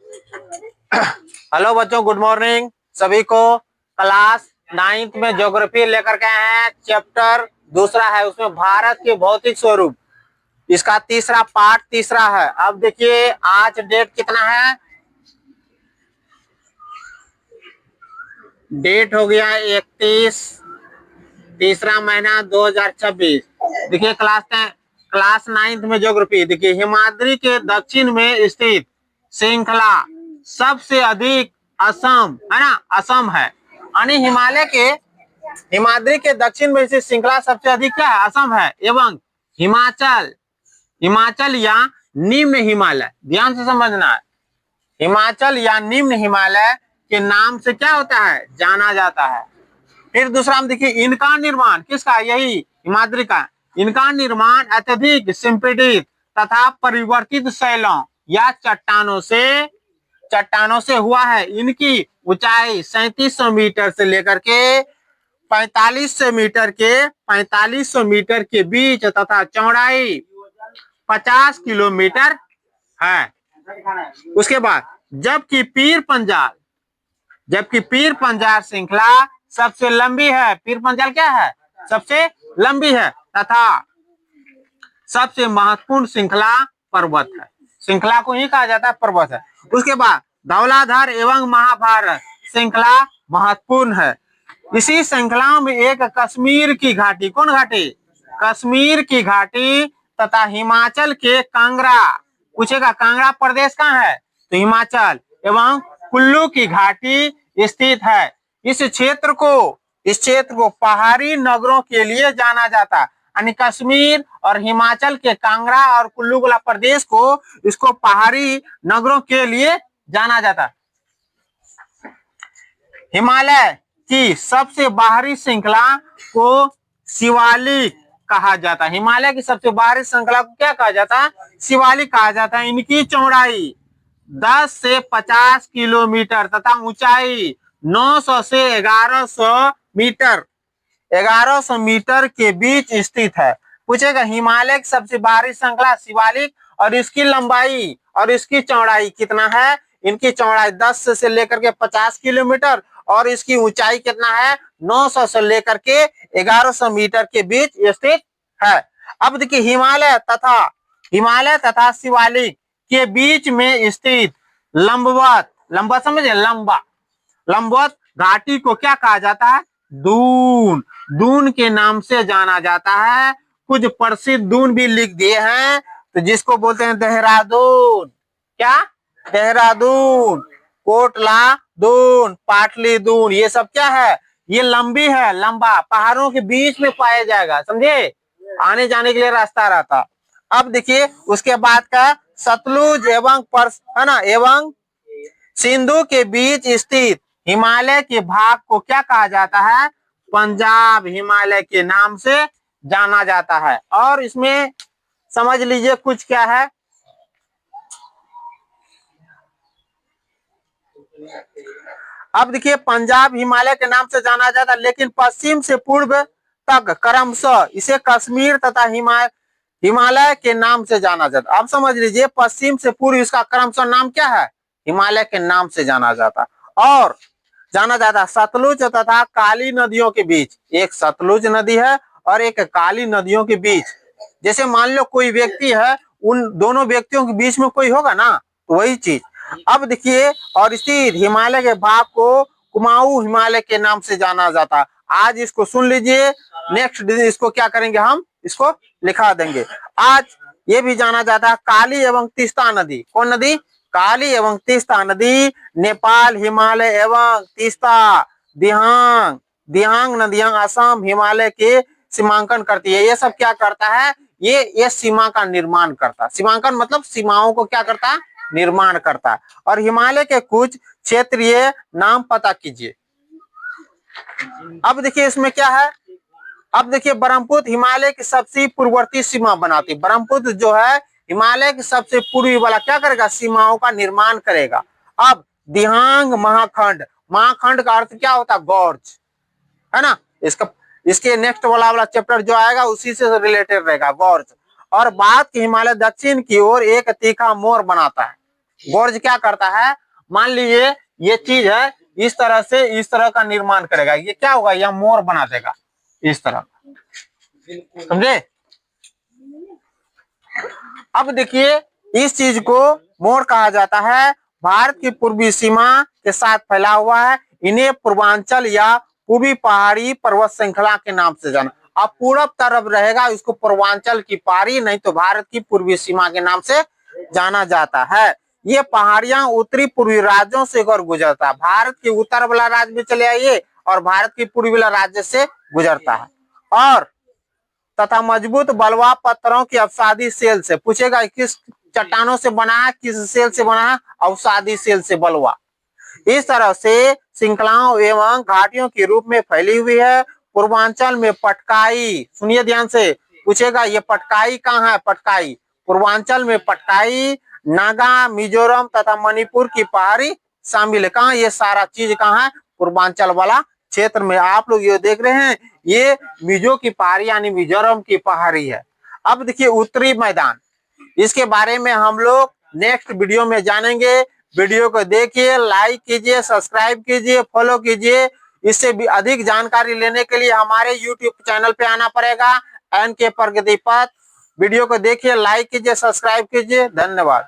Hello बच्चों, good morning सभी को। क्लास 9th में ज्योग्राफी लेकर के आए हैं। चैप्टर दूसरा है, उसमें भारत के भौतिक स्वरूप, इसका तीसरा पार्ट तीसरा है। अब देखिए आज डेट कितना है, डेट हो गया 31 तीसरा महीना 2026। देखिए क्लास 9th में ज्योग्राफी। देखिए हिमाद्री के दक्षिण में स्थित श्रृंखला सबसे अधिक असम है ना, असम है। यानी हिमाद्री के दक्षिण में स्थित श्रृंखला सबसे अधिक क्या है, असम है। एवं हिमाचल हिमाचल या निम्न हिमालय, ध्यान से समझना है, हिमाचल या निम्न हिमालय के नाम से क्या होता है, जाना जाता है। फिर दूसरा हम देखिए, इनका निर्माण किसका, यही हिमाद्री का, इनका निर्माण अत्यधिक संपीड़ित तथा परिवर्तित शैलों या चट्टानों से हुआ है। इनकी ऊंचाई 3700 मीटर से लेकर के 4500 मीटर के बीच तथा चौड़ाई 50 किलोमीटर है। उसके बाद जबकि पीर पंजाल श्रृंखला सबसे लंबी है। पीर पंजाल क्या है, सबसे लंबी है तथा सबसे महत्वपूर्ण श्रृंखला पर्वत है। श्रृंखला को ही कहा जाता है पर्वत है। उसके बाद धौलाधार एवं महाभारत श्रृंखला महत्वपूर्ण है। इसी श्रृंखला में एक कश्मीर की घाटी, कौन घाटी, कश्मीर की घाटी तथा हिमाचल के कांगड़ा, पूछेगा कांगड़ा प्रदेश कहाँ है, तो हिमाचल, एवं कुल्लू की घाटी स्थित है। इस क्षेत्र को पहाड़ी नगरों के लिए जाना जाता है। यानी कश्मीर और हिमाचल के कांगड़ा और कुल्लू वाला प्रदेश को, इसको पहाड़ी नगरों के लिए जाना जाता है। हिमालय की सबसे बाहरी श्रृंखला को शिवालिक कहा जाता है। हिमालय की सबसे बाहरी श्रृंखला को क्या कहा जाता है, शिवालिक कहा जाता है। इनकी चौड़ाई 10 से 50 किलोमीटर तथा ऊंचाई 900 से 1100 मीटर के बीच स्थित है। पूछेगा हिमालय की सबसे बाहरी श्रृंखला शिवालिक और इसकी लंबाई और इसकी चौड़ाई कितना है। इनकी चौड़ाई 10 से लेकर के 50 किलोमीटर और इसकी ऊंचाई कितना है, 900 से लेकर के 1100 मीटर के बीच स्थित है। अब देखिए हिमालय तथा शिवालिक के बीच में स्थित लंबवत समझे, लंबवत घाटी को क्या कहा जाता है, दून के नाम से जाना जाता है। कुछ प्रसिद्ध दून भी लिख दिए हैं, तो जिसको बोलते हैं देहरादून, क्या, देहरादून, कोटला दून, पाटली दून, ये सब क्या है, ये लंबी है, लंबा पहाड़ों के बीच में पाया जाएगा, समझे, आने जाने के लिए रास्ता रहता। अब देखिए उसके बाद का सतलुज एवं सिंधु के बीच स्थित हिमालय के भाग को क्या कहा जाता है, पंजाब हिमालय के नाम से जाना जाता है। और इसमें समझ लीजिए कुछ क्या है, अब देखिए पंजाब हिमालय के नाम से जाना जाता है, लेकिन पश्चिम से पूर्व तक क्रमशः इसे कश्मीर तथा हिमालय के नाम से जाना जाता। अब समझ लीजिए पश्चिम से पूर्व इसका क्रमशः नाम क्या है, हिमालय के नाम से जाना जाता। और जाना जाता सतलुज तथा काली नदियों के बीच, एक सतलुज नदी है और एक काली नदियों के बीच। जैसे मान लो कोई व्यक्ति है, उन दोनों व्यक्तियों के बीच में कोई होगा ना, वही चीज। अब देखिए और इसी हिमालय के भाग को कुमाऊं हिमालय के नाम से जाना जाता। आज इसको सुन लीजिए, नेक्स्ट दिन इसको क्या करेंगे, हम इसको लिखा देंगे। आज ये भी जाना जाता है काली एवं तीस्ता नदी, कौन नदी, काली एवं तीस्ता नदी नेपाल हिमालय एवं तीस्ता दिहांग नदियां असम हिमालय के सीमांकन करती है। ये सब क्या करता है, ये सीमा का निर्माण करता, सीमांकन मतलब सीमाओं को क्या करता है, निर्माण करता है। और हिमालय के कुछ क्षेत्रीय नाम पता कीजिए। अब देखिए इसमें क्या है, अब देखिए ब्रह्मपुत्र हिमालय की सबसे पूर्ववर्ती सीमा बनाती है। ब्रह्मपुत्र जो है हिमालय के सबसे पूर्वी वाला क्या करेगा, सीमाओं का निर्माण करेगा। अब दिहांग महाखंड का अर्थ क्या होता है, गॉर्ज, है ना। इसके नेक्स्ट वाला चैप्टर जो आएगा उसी से रिलेटेड रहेगा, गॉर्ज। और बात की हिमालय दक्षिण की ओर एक तीखा मोड़ बनाता है। गोर्ज क्या करता है, मान लीजिए ये चीज है, इस तरह से इस तरह का निर्माण करेगा, ये क्या होगा, यह मोर बना देगा इस तरह, समझे। अब देखिए इस चीज को मोर कहा जाता है, भारत की पूर्वी सीमा के साथ फैला हुआ है, इन्हें पूर्वांचल या पूर्वी पहाड़ी पर्वत श्रृंखला के नाम से जाना। अब पूरब तरफ रहेगा इसको पूर्वांचल की पहाड़ी, नहीं तो भारत की पूर्वी सीमा के नाम से जाना जाता है। ये पहाड़ियां उत्तरी पूर्वी राज्यों से होकर गुजरता है, भारत के उत्तर वाला राज्य में चले आइए और भारत की पूर्वी वाला राज्य से गुजरता है। और तथा मजबूत बलुआ पत्थरों की अवसादी सेल से, पूछेगा किस चट्टानों से बना है, किस सेल से बना है, अवसादी सेल से बलुआ। इस तरह से श्रृंखलाओं एवं घाटियों के रूप में फैली हुई है। पूर्वांचल में पटकाई, सुनिए ध्यान से, पूछेगा ये पटकाई कहाँ है, पटकाई पूर्वांचल में पटकाई, नागा, मिजोरम तथा मणिपुर की पहाड़ी शामिल है। कहाँ, ये सारा चीज कहाँ है, पूर्वांचल वाला क्षेत्र में। आप लोग ये देख रहे हैं, ये मिजो की पहाड़ी यानी मिजोरम की पहाड़ी है। अब देखिए उत्तरी मैदान, इसके बारे में हम लोग नेक्स्ट वीडियो में जानेंगे। वीडियो को देखिए, लाइक कीजिए, सब्सक्राइब कीजिए, फॉलो कीजिए। इससे भी अधिक जानकारी लेने के लिए हमारे यूट्यूब चैनल पे आना पड़ेगा, एन के प्रगति पथ। वीडियो को देखिए, लाइक कीजिए, सब्सक्राइब कीजिए। धन्यवाद।